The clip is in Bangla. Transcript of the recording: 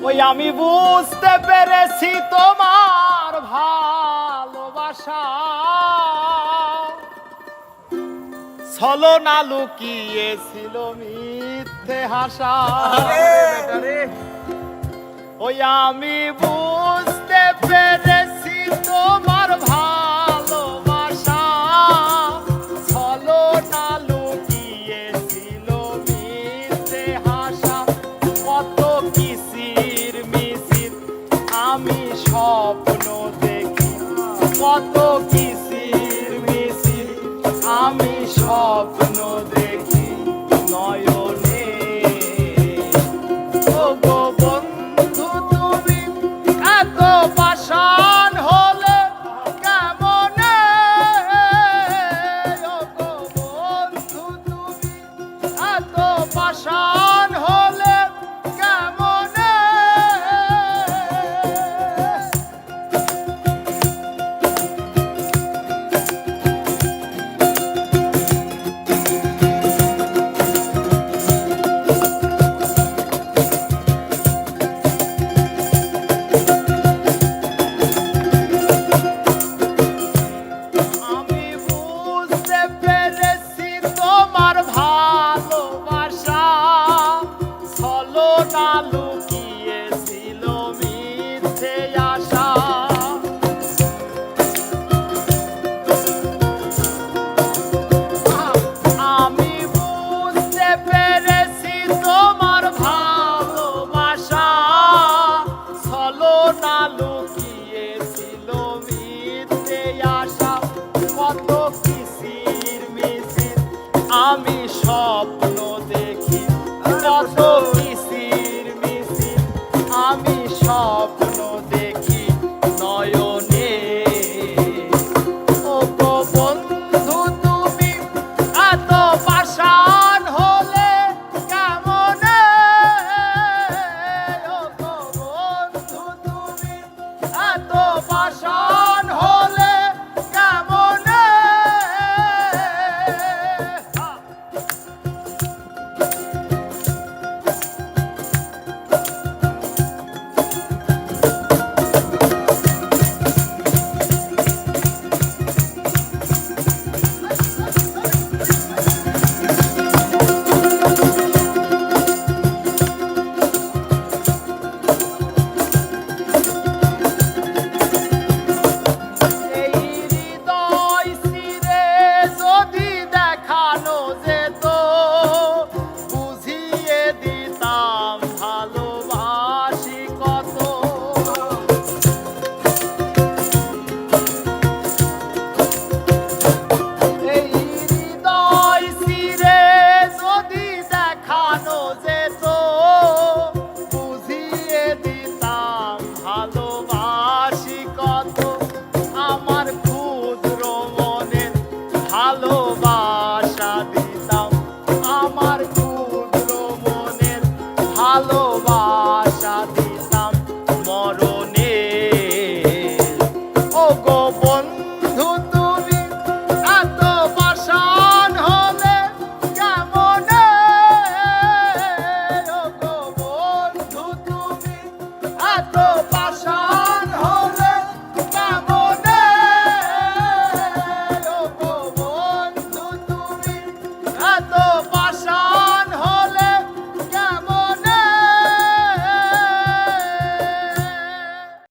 ওই আমি বুঝতে পেরেছি তোমার ভালোবাসা ছলনা লুকিয়েছিল মিথ্যে হাসা। ওই আমি বুঝতে পেরেছি তোমার ভালোবাসা ছলনা লুকিয়েছিল মিথ্যে হাসা। কত কিসির মিছির আমি স্বপ্ন দেখি, কত কিসির মিছির আমি স্বপ্ন দেখি নয়নে। ও গো বন্ধু তুমি এত পাষাণ হলে কেমনে? ও গো বন্ধু তুমি এত পাষাণ হলে কেমনে? আমি বুঝতে পেরেছি তোমার ভালোবাসা ছলনা লুকিয়েছিল মিথ্যে আশা। আমি বুঝতে পেরেছি তোমার ভালোবাসা ছলনা লুকিয়েছিল মিথ্যে আশা। কত কিসির মিছির আমি স্বপ্ন দেখি, কত কিসির মিছির আমি স্বপ্ন দেখি নয়নে। ও গো বন্ধু তুমি এত পাষাণ হলে কেমনে? ও গো বন্ধু তুমি এত পাষাণ হলে কেমনে? এই হৃদয় চিরে যদি দেখানো যেত বুঝিয়ে দিতাম ভালোবাসি কত। এই হৃদয় চিরে যদি দেখানো যেত বুঝিয়ে দিতাম ভালোবাসি কত। আমার ক্ষুদ্র মনের ভালোবাসা দিতাম, আমার ক্ষুদ্র মনের ভালোবাসা দিতাম মরণে। ও গো বন্ধু তুমি এত পাষাণ হলে কেমনে? ও গো বন্ধু তুমি এত পাষাণ